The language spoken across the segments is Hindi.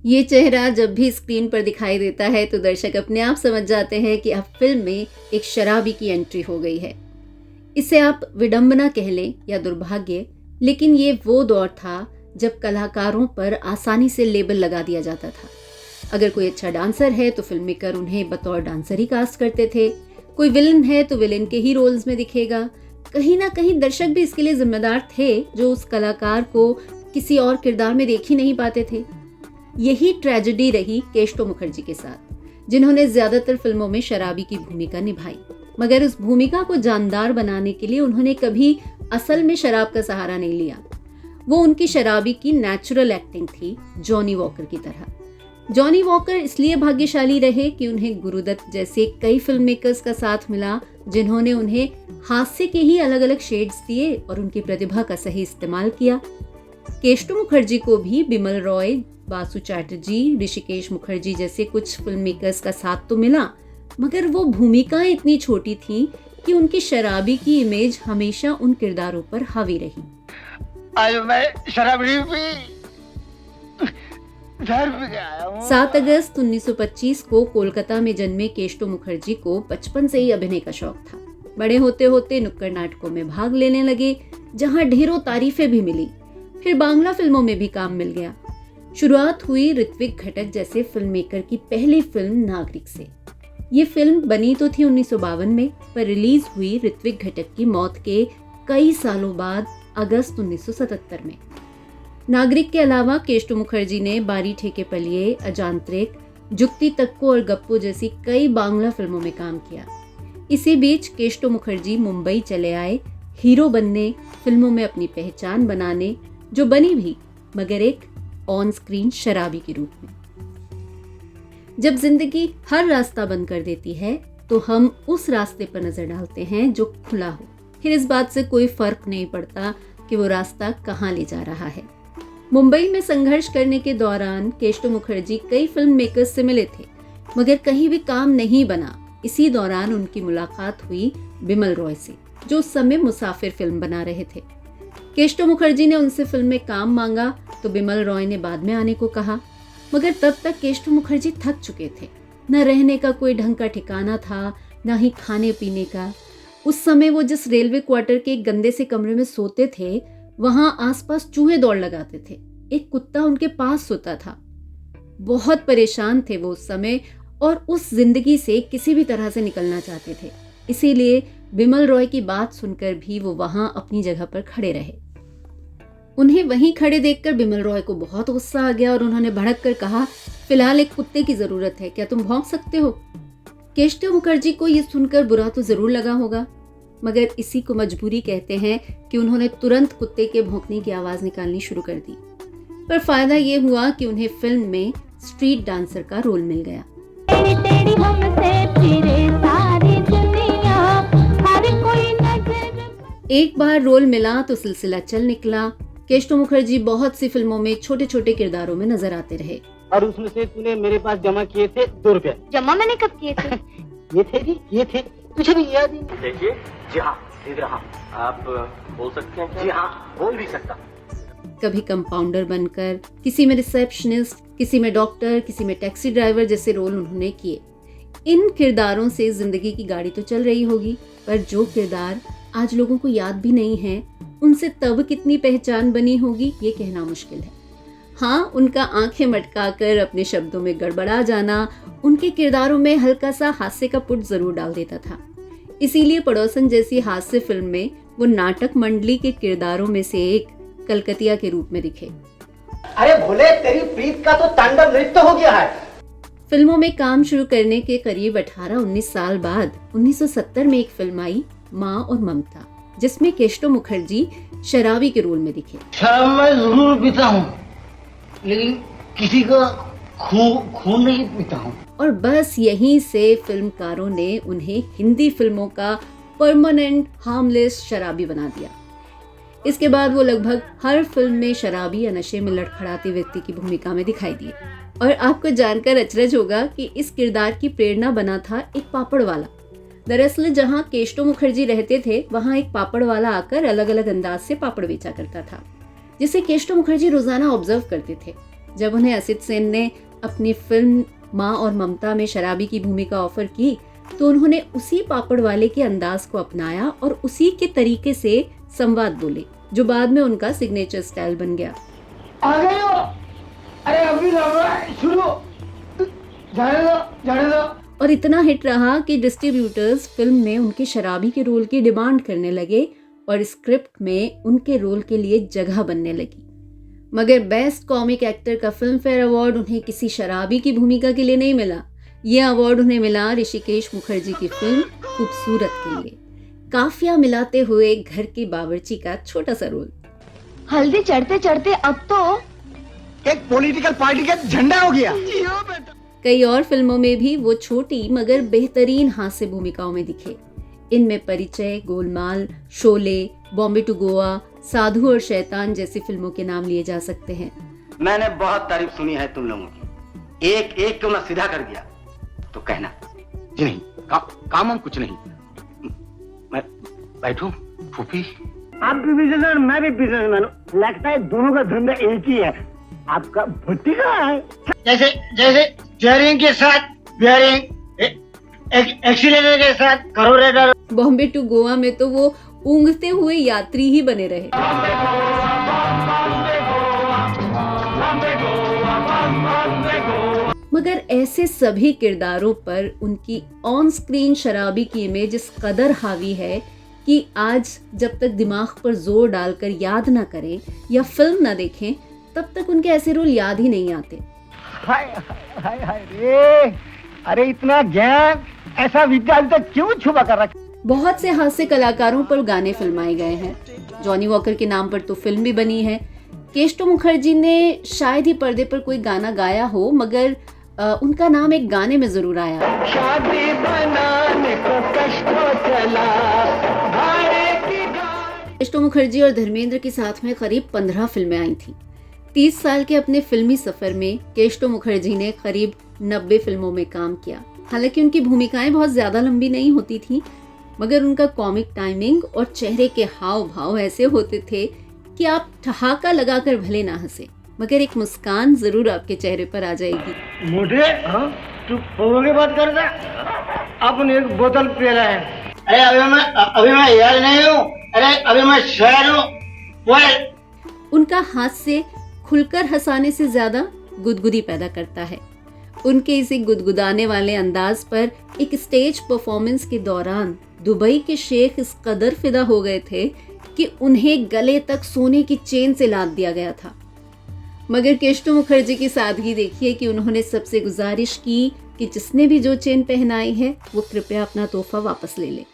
ये चेहरा जब भी स्क्रीन पर दिखाई देता है तो दर्शक अपने आप समझ जाते हैं कि अब फिल्म में एक शराबी की एंट्री हो गई है। इसे आप विडंबना कह लें या दुर्भाग्य, लेकिन ये वो दौर था जब कलाकारों पर आसानी से लेबल लगा दिया जाता था। अगर कोई अच्छा डांसर है तो फिल्म मेकर उन्हें बतौर डांसर ही कास्ट करते थे, कोई विलन है तो विलन के ही रोल्स में दिखेगा। कहीं ना कहीं दर्शक भी इसके लिए जिम्मेदार थे जो उस कलाकार को किसी और किरदार में देख ही नहीं पाते थे। यही ट्रेजेडी रही केशव मुखर्जी के साथ, जिन्होंने ज्यादातर फिल्मों में शराबी की भूमिका निभाई, मगर उस भूमिका को जानदार बनाने के लिए उन्होंने कभी असल में शराब का सहारा नहीं लिया। वो उनकी शराबी की नेचुरल एक्टिंग थी, जॉनी वॉकर की तरह। जॉनी वॉकर इसलिए भाग्यशाली रहे कि उन्हें गुरुदत्त जैसे कई फिल्म मेकर्स का साथ मिला, जिन्होंने उन्हें हास्य के ही अलग अलग शेड्स दिए और उनकी प्रतिभा का सही इस्तेमाल किया। केशव मुखर्जी को भी बिमल रॉय, बासु चैटर्जी, ऋषिकेश मुखर्जी जैसे कुछ फिल्म मेकर्स का साथ तो मिला, मगर वो भूमिकाएं इतनी छोटी थीं कि उनकी शराबी की इमेज हमेशा उन किरदारों पर हावी रही। आज मैं शराब नहीं पी, 7 अगस्त 1925 को कोलकाता में जन्मे केशव मुखर्जी को बचपन से ही अभिनय का शौक था। बड़े होते होते नुक्कड़ नाटकों में भाग लेने लगे, जहां ढेरों तारीफें भी मिली। फिर बांग्ला फिल्मों में भी काम मिल गया। शुरुआत हुई ऋत्विक घटक जैसे फिल्म मेकर की पहली फिल्म नागरिक से। ये फिल्म बनी तो थी 1952 में, पर रिलीज हुई ऋत्विक घटक की मौत के कई सालों बाद अगस्त 1977 में। नागरिक के अलावा केशव मुखर्जी ने बारी ठेके पलिए, अजांत्रिक, जुक्ति तक्को और गप्पू जैसी कई बांग्ला फिल्मों में काम किया। इसी बीच केशव मुखर्जी मुंबई चले आए, हीरो बनने, फिल्मों में अपनी पहचान बनाने, जो बनी भी, मगर एक ऑन स्क्रीन शराबी के रूप में। जब जिंदगी हर रास्ता बंद कर देती है तो हम उस रास्ते पर नजर डालते हैं जो खुला हो। फिर इस बात से कोई फर्क नहीं पड़ता कि वो रास्ता कहाँ ले जा रहा है। मुंबई में संघर्ष करने के दौरान केशव मुखर्जी कई फिल्म मेकर्स से मिले थे, मगर कहीं भी काम नहीं बना। इसी दौरान उनकी मुलाकात हुई बिमल रॉय से, जो उस समय मुसाफिर फिल्म बना रहे थे। केशव मुखर्जी ने उनसे फिल्म में काम मांगा तो बिमल रॉय ने बाद में आने को कहा, मगर तब तक केशव मुखर्जी थक चुके थे। न रहने का कोई ढंग का ठिकाना था, न ही खाने पीने का। उस समय वो जिस रेलवे क्वार्टर के एक गंदे से कमरे में सोते थे, वहां आसपास चूहे दौड़ लगाते थे। एक कुत्ता उनके पास सोता था। बहुत परेशान थे वो उस समय और उस जिंदगी से किसी भी तरह से निकलना चाहते थे। इसीलिए बिमल रॉय की बात सुनकर भी वो वहां अपनी जगह पर खड़े रहे। उन्हें वहीं खड़े देखकर बिमल रॉय को बहुत गुस्सा आ गया और उन्होंने भड़क कर कहा, फिलहाल एक कुत्ते की जरूरत है, क्या तुम भौंक सकते हो? केशव मुखर्जी को यह सुनकर बुरा तो जरूर लगा होगा, मगर इसी को मजबूरी कहते हैं कि उन्होंने तुरंत कुत्ते के भौंकने की आवाज निकालनी शुरू कर दी। पर फायदा ये हुआ कि उन्हें फिल्म में स्ट्रीट डांसर का रोल मिल गया। एक बार रोल मिला तो सिलसिला चल निकला। केशव मुखर्जी बहुत सी फिल्मों में छोटे छोटे किरदारों में नजर आते रहे। और उसमें से तूने मेरे पास जमा किए थे 2 रुपए। जमा मैंने कब किए थे? ये थे जी, ये थे, तुझे भी याद ही? देखिए, जी हाँ, दे रहा। आप बोल सकते हैं क्या? जी हाँ, बोल भी सकता। कभी कंपाउंडर बनकर, किसी में रिसेप्शनिस्ट, किसी में डॉक्टर, किसी में टैक्सी ड्राइवर जैसे रोल उन्होंने किए। इन किरदारों से जिंदगी की गाड़ी तो चल रही होगी, पर जो किरदार आज लोगों को याद भी नहीं है, उनसे तब कितनी पहचान बनी होगी ये कहना मुश्किल है। हाँ, उनका आंखें मटकाकर अपने शब्दों में गड़बड़ा जाना उनके किरदारों में हल्का सा हास्य का पुट जरूर डाल देता था। इसीलिए पड़ोसन जैसी हास्य फिल्म में वो नाटक मंडली के किरदारों में से एक कलकतिया के रूप में दिखे। अरे भोले, तेरी प्रीत का तो तांडव नृत्य हो गया है। फिल्मों में काम शुरू करने के करीब 18-19 साल बाद 1970 में एक फिल्म आई, माँ और ममता, जिसमें केशव मुखर्जी शराबी के रोल में दिखे। शराब मैं जरूर पीता हूँ, लेकिन किसी का खून नहीं पीता हूँ। और बस यहीं से फिल्मकारों ने उन्हें हिंदी फिल्मों का परमानेंट हार्मलेस शराबी बना दिया। इसके बाद वो लगभग हर फिल्म में शराबी या नशे में लड़खड़ाते व्यक्ति की भूमिका में दिखाई दिए। और आपको जानकर अचरज होगा कि इस किरदार की प्रेरणा बना था एक पापड़ वाला। दरअसल जहां केशव मुखर्जी रहते थे वहां एक पापड़ वाला आकर अलग अलग अंदाज से पापड़ बेचा करता था, जिसे केशव मुखर्जी रोजाना ऑब्जर्व करते थे। जब उन्हें असित सेन ने अपनी फिल्म माँ और ममता में शराबी की भूमिका ऑफर की तो उन्होंने उसी पापड़ वाले के अंदाज को अपनाया और उसी के तरीके से संवाद बोले, जो बाद में उनका सिग्नेचर स्टाइल बन गया। आ गए हो? अरे अभी शुरू, जाने दो। और इतना हिट रहा कि डिस्ट्रीब्यूटर्स फिल्म में उनके शराबी के रोल की डिमांड करने लगे और स्क्रिप्ट में उनके रोल के लिए जगह बनने लगी। मगर बेस्ट कॉमिक एक्टर का फिल्म फेयर अवार्ड उन्हें किसी शराबी की भूमिका के लिए नहीं मिला। ये अवार्ड उन्हें मिला ऋषिकेश मुखर्जी की फिल्म खूबसूरत के लिए, काफिया मिलाते हुए घर की बावर्ची का छोटा सा रोल। हल्दी चढ़ते चढ़ते अब तो एक पॉलिटिकल पार्टी का झंडा हो गया। कई और फिल्मों में भी वो छोटी मगर बेहतरीन हास्य भूमिकाओं में दिखे। इनमें परिचय, गोलमाल, शोले, बॉम्बे टू गोवा, साधु और शैतान जैसी फिल्मों के नाम लिए जा सकते हैं। मैंने बहुत तारीफ सुनी है तुम लोगों की, एक एक क्यों ना सीधा कर दिया तो कहना। जी नहीं, काम हम कुछ नहीं। मैं बैठूं? फूफी आप भी बिजनेसमैन, मैं भी बिजनेसमैन, लगता है दोनों का धंधा एक ही है। आपका भट्टी कहाँ है? जैसे स्टीयरिंग के साथ बियरिंग, एक्सीलरेटर के साथ कार्बोरेटर। बॉम्बे टू गोवा में तो वो ऊँघते हुए यात्री ही बने रहे। मगर ऐसे सभी किरदारों पर उनकी ऑन स्क्रीन शराबी की इमेज इस कदर हावी है कि आज जब तक दिमाग पर जोर डालकर याद ना करें या फिल्म ना देखें तब तक उनके ऐसे रोल याद ही नहीं आते। हाय हाय हाय रे, अरे इतना ज्ञान, ऐसा विद्या अभी तक क्यों छुपा कर रखा? बहुत से हास्य कलाकारों पर गाने फिल्माए गए हैं। जॉनी वॉकर के नाम पर तो फिल्म भी बनी है। केशव मुखर्जी ने शायद ही पर्दे पर कोई गाना गाया हो, मगर उनका नाम एक गाने में जरूर आया। शादी बनाने को कष्टों चला, केशव मुखर्जी और धर्मेंद्र के साथ में करीब 15 फिल्में आई थी। 30 साल के अपने फिल्मी सफर में केशव मुखर्जी ने करीब 90 फिल्मों में काम किया। हालांकि उनकी भूमिकाएं बहुत ज्यादा लंबी नहीं होती थी, मगर उनका कॉमिक टाइमिंग और चेहरे के हाव भाव ऐसे होते थे कि आप ठहाका लगाकर भले ना हंसे, मगर एक मुस्कान जरूर आपके चेहरे पर आ जाएगी। मोटे तू फोन की बात करता, अपन एक बोतल पी रहे हैं। अरे अभी मैं याद नहीं हूँ, अरे अभी मैं शायर हूँ। उनका हास्य खुलकर हंसाने से ज्यादा गुदगुदी पैदा करता है। उनके इसी गुदगुदाने वाले अंदाज पर एक स्टेज परफॉर्मेंस के दौरान दुबई के शेख इस कदर फिदा हो गए थे कि उन्हें गले तक सोने की चेन से लाद दिया गया था। मगर केशव मुखर्जी की सादगी देखिए कि उन्होंने सबसे गुजारिश की कि जिसने भी जो चेन पहनाई है वो कृपया अपना तोहफा वापस ले ले।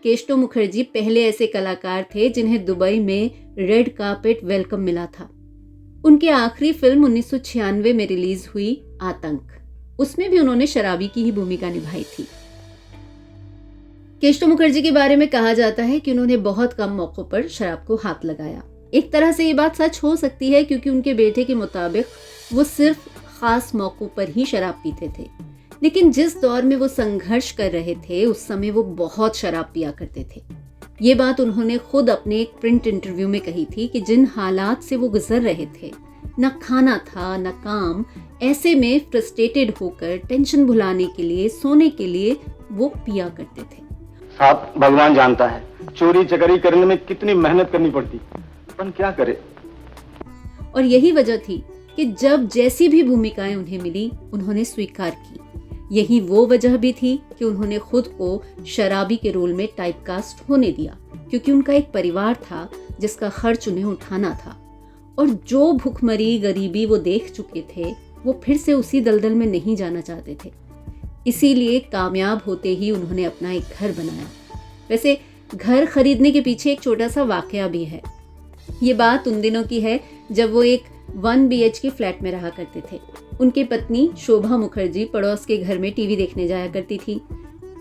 केशव मुखर्जी पहले ऐसे कलाकार थे जिन्हें दुबई में रेड कार्पेट वेलकम मिला था। उनकी आखिरी फिल्म 1996 में रिलीज हुई आतंक, उसमें भी उन्होंने शराबी की ही भूमिका निभाई थी। केशव मुखर्जी के बारे में कहा जाता है कि उन्होंने बहुत कम मौकों पर शराब को हाथ लगाया। एक तरह से ये बात सच हो सकती है क्योंकि उनके बेटे के मुताबिक वो सिर्फ खास मौकों पर ही शराब पीते थे, लेकिन जिस दौर में वो संघर्ष कर रहे थे उस समय वो बहुत शराब पिया करते थे। ये बात उन्होंने खुद अपने एक प्रिंट इंटरव्यू में कही थी कि जिन हालात से वो गुजर रहे थे, न खाना था न काम, ऐसे में फ्रस्ट्रेटेड होकर टेंशन भुलाने के लिए, सोने के लिए वो पिया करते थे। साहब, भगवान जानता है चोरी चकारी करने में कितनी मेहनत करनी पड़ती, पर क्या करे। और यही वजह थी कि जब जैसी भी भूमिकाएं उन्हें मिली उन्होंने स्वीकार की। यही वो वजह भी थी कि उन्होंने खुद को शराबी के रोल में टाइपकास्ट होने दिया, क्योंकि उनका एक परिवार था जिसका खर्च उन्हें उठाना था, और जो भूखमरी गरीबी वो देख चुके थे वो फिर से उसी दलदल में नहीं जाना चाहते थे। इसीलिए कामयाब होते ही उन्होंने अपना एक घर बनाया। वैसे घर खरीदने के पीछे एक छोटा सा वाकया भी है। ये बात उन दिनों की है जब वो एक 1 BHK फ्लैट में रहा करते थे। उनकी पत्नी शोभा मुखर्जी पड़ोस के घर में टीवी देखने जाया करती थी।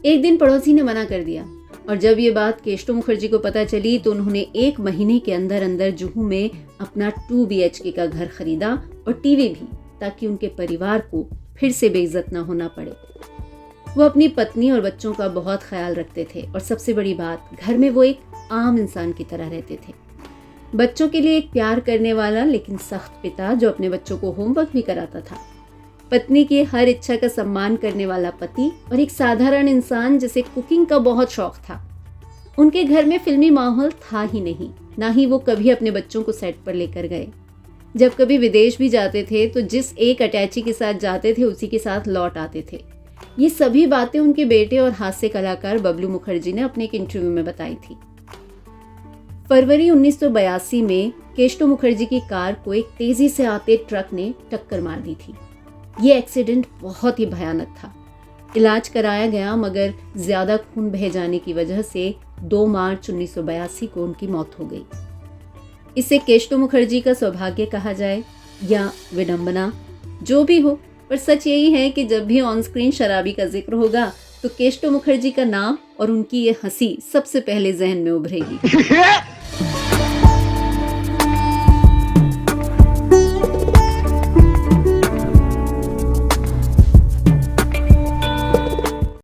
एक दिन पड़ोसी ने मना कर दिया, और जब ये बात केशव मुखर्जी को पता चली तो उन्होंने 1 महीने के अंदर अंदर जुहू में अपना 2 BHK का घर खरीदा और टीवी भी, ताकि उनके परिवार को फिर से बेइज्जत न होना पड़े। वो अपनी पत्नी और बच्चों का बहुत ख्याल रखते थे और सबसे बड़ी बात, घर में वो एक आम इंसान की तरह रहते थे। बच्चों के लिए एक प्यार करने वाला लेकिन सख्त पिता जो अपने बच्चों को होमवर्क भी कराता था, पत्नी की हर इच्छा का सम्मान करने वाला पति और एक साधारण इंसान जिसे कुकिंग का बहुत शौक था। उनके घर में फिल्मी माहौल था ही नहीं, ना ही वो कभी अपने बच्चों को सेट पर लेकर गए। जब कभी विदेश भी जाते थे तो जिस एक अटैची के साथ जाते थे उसी के साथ लौट आते थे। ये सभी बातें उनके बेटे और हास्य कलाकार बबलू मुखर्जी ने अपने एक इंटरव्यू में बताई थी। फरवरी 1982 में केष्टो मुखर्जी की कार को एक तेजी से आते ट्रक ने टक्कर मार दी थी। ये एक्सीडेंट बहुत ही भयानक था। इलाज कराया गया मगर ज्यादा खून बह जाने की वजह से 2 मार्च 1982 को उनकी मौत हो गई। इसे केष्टो मुखर्जी का सौभाग्य कहा जाए या विडंबना, जो भी हो, पर सच यही है कि जब भी ऑन स्क्रीन शराबी का जिक्र होगा तो केष्टो मुखर्जी का नाम और उनकी ये हंसी सबसे पहले जहन में उभरेगी।